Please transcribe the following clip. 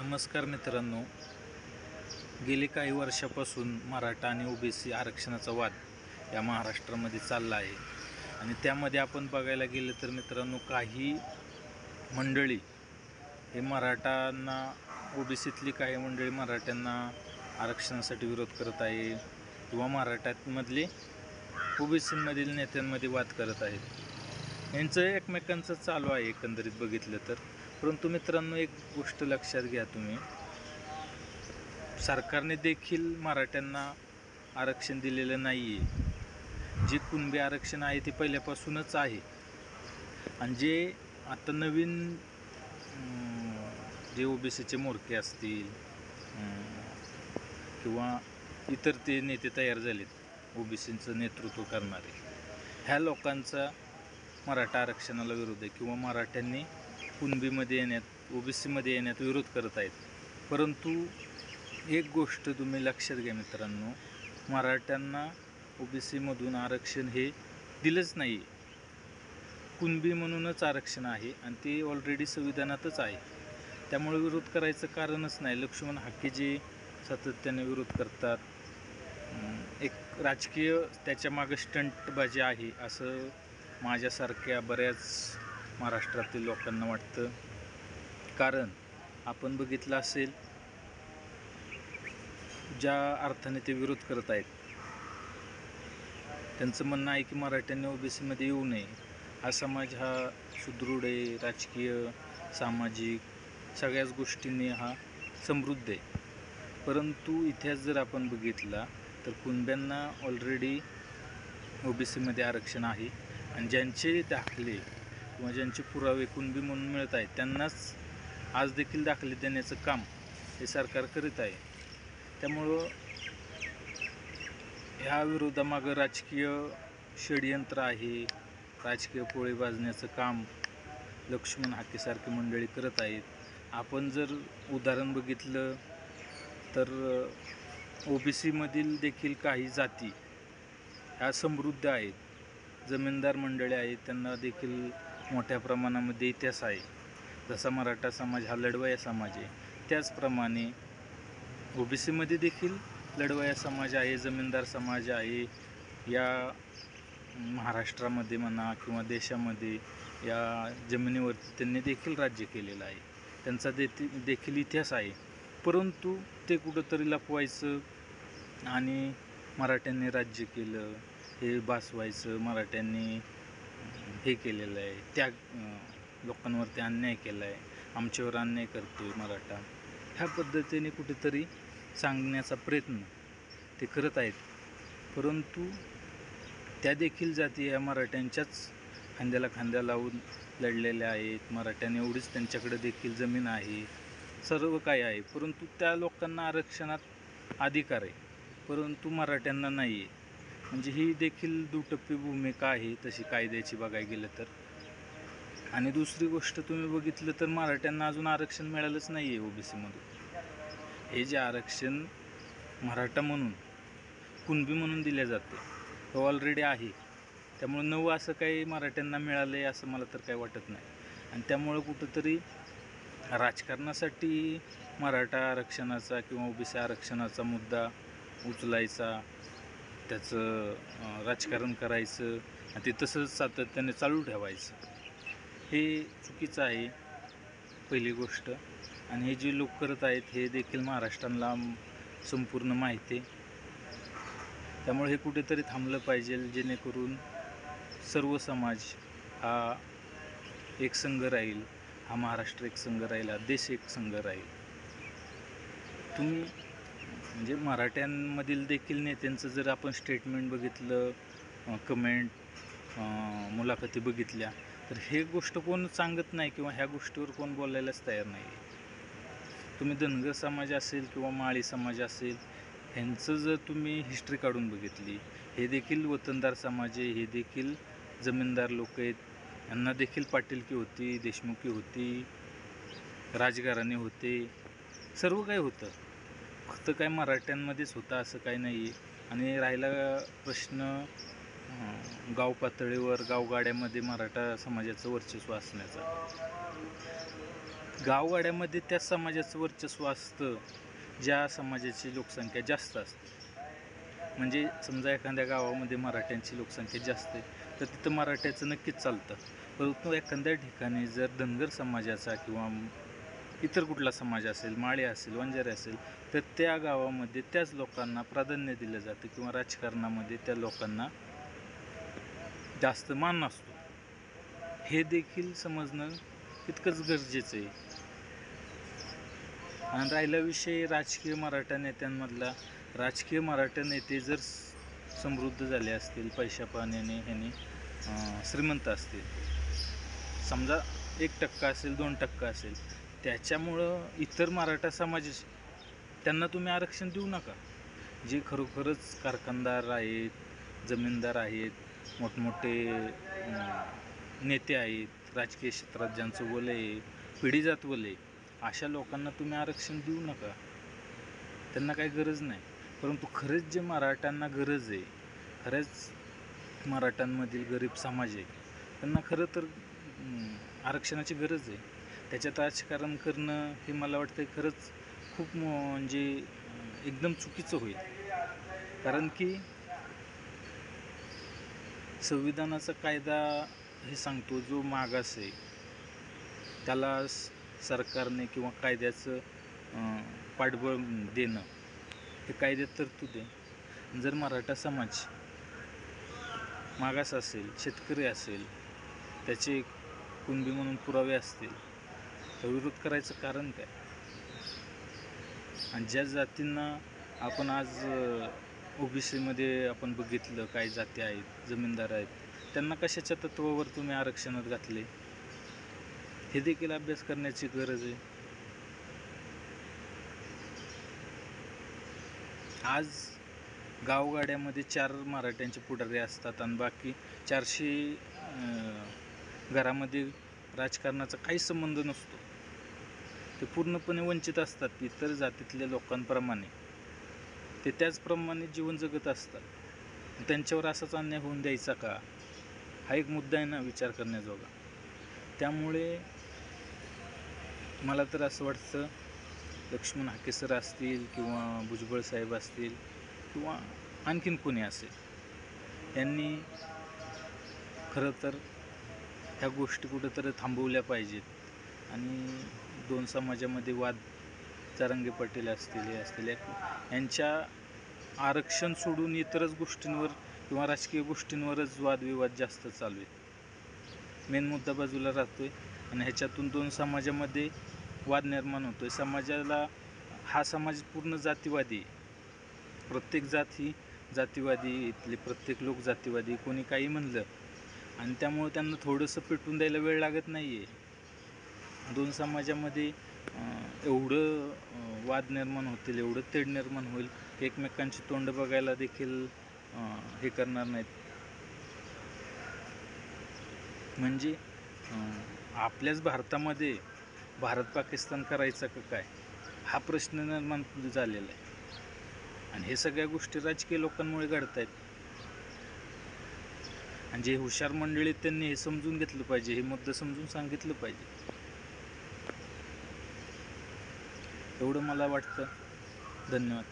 नमस्कार मित्रांनो. गेली काही वर्षापासून मराठा आणि ओबीसी आरक्षणाचा वाद या महाराष्ट्रामध्ये चालला आहे आणि त्यामध्ये आपण बघायला गेलं तर मित्रांनो, काही मंडळी हे मराठांना, ओबीसीतली काही मंडळी मराठ्यांना आरक्षणासाठी विरोध करत आहे किंवा मराठ्यामधले ओबीसीमधील नेत्यांमध्ये वाद करत आहेत. यांचं एकमेकांचं चालू आहे एकंदरीत बघितलं तर. परंतु मित्रांनो, एक गोष्ट लक्षात घ्या तुम्ही, सरकारने देखील मराठ्यांना आरक्षण दिलेलं नाही आहे. जे कुणबी आरक्षण आहे ते पहिल्यापासूनच आहे आणि जे आता नवीन जे ओबीसीचे मोर्चे असतील किंवा इतर ते नेते तयार झालेत ओबीसीचं नेतृत्व करणारे, ह्या लोकांचा मराठा आरक्षणाला विरोध आहे किंवा मराठ्यांनी कुणबीमध्ये येण्यात, ओबीसीमध्ये येण्यात विरोध करत आहेत. परंतु एक गोष्ट तुम्ही लक्षात घ्या मित्रांनो, मराठ्यांना ओबीसीमधून आरक्षण हे दिलंच नाही. कुणबी म्हणूनच आरक्षण आहे आणि ते ऑलरेडी संविधानातच आहे. त्यामुळे विरोध करायचं कारणच नाही. लक्ष्मण हाके जे सातत्याने विरोध करतात, एक राजकीय त्याच्या मागं स्टंटबाजी आहे असं माझ्यासारख्या बऱ्याच महाराष्ट्रातील लोकांना वाटतं. कारण आपण बघितलं असेल, ज्या अर्थाने ते विरोध करत आहेत, त्यांचं म्हणणं आहे की मराठ्यांनी ओबीसीमध्ये येऊ नये. हा समाज हा सुदृढ आहे, राजकीय, सामाजिक सगळ्याच गोष्टींनी हा समृद्ध आहे. परंतु इतिहास जर आपण बघितला तर कुणब्यांना ऑलरेडी ओबीसीमध्ये आरक्षण आहे आणि ज्यांचे दाखले किंवा ज्यांचे पुरावे कुणबी म्हणून मिळत आहेत त्यांनाच आज देखील दाखले देण्याचं काम हे सरकार करीत आहे. त्यामुळं ह्या विरोधामागं राजकीय षडयंत्र आहे, राजकीय पोळी भाजण्याचं काम लक्ष्मण हाकेसारखी मंडळी करत आहेत. आपण जर उदाहरण बघितलं तर ओबीसीमधील देखील काही जाती ह्या समृद्ध आहेत, जमीनदार मंडळी आहेत, त्यांना देखील मोठ्या प्रमाणामध्ये इतिहास आहे. जसा मराठा समाज हा लढवय्या समाज आहे, त्याचप्रमाणे ओबीसीमध्ये देखील लढवय्या समाज आहे, जमीनदार समाज आहे. या महाराष्ट्रामध्ये म्हणा किंवा देशामध्ये या जमिनीवरती त्यांनी देखील राज्य केलेलं आहे, त्यांचा देखील इतिहास आहे. परंतु ते कुठंतरी लपवायचं आणि मराठ्यांनी राज्य केलं हे भासवायचं, मराठ्यांनी हे केलेलं आहे, त्या लोकांवरती अन्याय केला आहे, आमच्यावर अन्याय करतो आहे मराठा, ह्या पद्धतीने कुठेतरी सांगण्याचा प्रयत्न ते करत आहेत. परंतु त्या देखील जाती ह्या मराठ्यांच्याच खांद्याला खांद्या लावून लढलेल्या आहेत. मराठ्यांनी एवढीच त्यांच्याकडे देखील जमीन आहे, सर्व काही आहे, परंतु त्या लोकांना आरक्षणात अधिकार आहे, परंतु मराठ्यांना नाही आहे. म्हणजे ही देखील दुटप्पी भूमिका आहे तशी कायद्याची बघायला गेलं तर. आणि दुसरी गोष्ट तुम्ही बघितलं तर मराठ्यांना अजून आरक्षण मिळालंच नाही आहे ओबीसीमधून. हे जे आरक्षण मराठा म्हणून, कुणबी म्हणून दिले जाते हे ऑलरेडी आहे. त्यामुळे नवं असं काही मराठ्यांना मिळालं आहे असं मला तर काही वाटत नाही. आणि त्यामुळं कुठंतरी राजकारणासाठी मराठा आरक्षणाचा किंवा ओबीसी आरक्षणाचा मुद्दा उचलायचा, त्याचं राजकारण करायचं आणि ते तसंच सातत्याने चालू ठेवायचं, हे चुकीचं आहे पहिली गोष्ट. आणि हे जे लोक करत आहेत हे देखील महाराष्ट्राला संपूर्ण माहिती आहे. त्यामुळे हे कुठेतरी थांबलं पाहिजे, जेणेकरून सर्व समाज हा एक संघ राहील, हा महाराष्ट्र एक संघ राहील, हा देश एक संघ राहील. तुम्ही म्हणजे मराठ्यांमधील देखील नेत्यांचं जर आपण स्टेटमेंट बघितलं, कमेंट, मुलाखती बघितल्या, तर हे गोष्ट कोण सांगत नाही किंवा ह्या गोष्टीवर कोण बोलायलाच तयार नाही. तुम्ही धनगर समाज असेल किंवा माळी समाज असेल, ह्यांचं जर तुम्ही हिस्ट्री काढून बघितली, हे देखील वतनदार समाज आहे, हे देखील जमीनदार लोक आहेत, यांना देखील पाटीलकी होती, देशमुखी होती, राजघराणे होते, सर्व काही होतं. फक्त काय मराठ्यांमध्येच होता असं काही नाही आहे. आणि राहिला प्रश्न गाव पातळीवर, गावगाड्यामध्ये मराठा समाजाचं वर्चस्व असण्याचा, गाववाड्यामध्ये त्या समाजाचं वर्चस्व असतं ज्या समाजाची लोकसंख्या जास्त असते. म्हणजे समजा एखाद्या गावामध्ये मराठ्यांची लोकसंख्या जास्त आहे तर तिथं मराठ्याचं नक्कीच चालतं. परंतु एखाद्या ठिकाणी जर धनगर समाजाचा किंवा इतर कुठला समाज असेल, माळी असेल, वंजारी असेल, तर त्या गावामध्ये त्याच लोकांना प्राधान्य दिलं जातं किंवा राजकारणामध्ये त्या लोकांना जास्त मान नसतो. हे देखील समजणं तितकंच गरजेचं आहे. आणि राहिला विषय राजकीय मराठा नेत्यांमधला, राजकीय मराठा नेते जर समृद्ध झाले असतील, पैशा पाण्याने ह्याने श्रीमंत असतील, समजा 1% असेल, 2% असेल, त्याच्यामुळं इतर मराठा समाज त्यांना तुम्ही आरक्षण देऊ नका. जे खरोखरच कारखानदार आहेत, जमीनदार आहेत, मोठमोठे नेते आहेत, राजकीय क्षेत्रात ज्यांचं वलय आहे, पिढीजात वलय आहे, अशा लोकांना तुम्ही आरक्षण देऊ नका. त्यांना काही गरज नाही. परंतु खरंच जे मराठ्यांना गरज आहे, खरंच मराठ्यांमधील गरीब समाज आहे, त्यांना खरं तर आरक्षणाची गरज आहे. त्याच्यात राजकारण करणं हे मला वाटतं खरंच खूप म्हणजे एकदम चुकीचं होईल. कारण की संविधानाचा कायदा हे सांगतो जो मागास आहे त्याला सरकारने किंवा कायद्याचं पाठबळ देणं हे कायद्यात तरतूद आहे. जर मराठा समाज मागास असेल, शेतकरी असेल, त्याचे कुणबी म्हणून पुरावे असतील, तर विरोध करायचं कारण काय? आणि ज्या जातींना आपण आज OBCमध्ये आपण बघितलं, काही जाती आहेत, जमीनदार आहेत, त्यांना कशाच्या तत्वावर तुम्ही आरक्षणात घातले हे देखील अभ्यास करण्याची गरज आहे. आज गावगाड्यामध्ये 4 मराठ्यांचे पुढारी असतात आणि बाकी 400 घरामध्ये राजकारणाचा काही संबंध नसतो. ते पूर्णपणे वंचित असतात इतर जातीतल्या लोकांप्रमाणे. ते त्याचप्रमाणे जीवन जगत असतात. त्यांच्यावर असाच अन्याय होऊन द्यायचा का? हा एक मुद्दा आहे ना विचार करण्याजोगा. त्यामुळे मला तर असं वाटतं लक्ष्मण हाके सर असतील किंवा भुजबळ साहेब असतील किंवा आणखीन कोणी असेल, यांनी खरं तर ह्या गोष्टी कुठंतरी थांबवल्या पाहिजेत आणि 2 समाजामध्ये वाद, जरांगे पाटील असतील, हे असतील, यांच्या आरक्षण सोडून इतरच गोष्टींवर किंवा राजकीय गोष्टींवरच वादविवाद जास्त चालू आहेत. मेन मुद्दा बाजूला राहतोय आणि ह्याच्यातून 2 समाजामध्ये वाद निर्माण होतोय. समाजाला हा समाज पूर्ण जातीवादी आहे. प्रत्येक जात ही जातीवादी, इथले प्रत्येक लोक जातीवादी, कोणी काही म्हणलं आणि त्यामुळे त्यांना थोडंसं पेटून द्यायला वेळ लागत नाही आहे. 2 समाजामध्ये एवढं वाद निर्माण होतील, एवढं तेढ निर्माण होईल की एकमेकांची तोंड बघायला देखील हे करणार नाहीत. म्हणजे आपल्याच भारतामध्ये भारत पाकिस्तान करायचा का काय, हा प्रश्न निर्माण झालेला आहे. आणि हे सगळ्या गोष्टी राजकीय लोकांमुळे घडत आहेत. आणि जे हुशार मंडळी त्यांनी हे समजून घेतलं पाहिजे, हे मुद्दा समजून सांगितलं पाहिजे, एवढं मला वाटतं. धन्यवाद.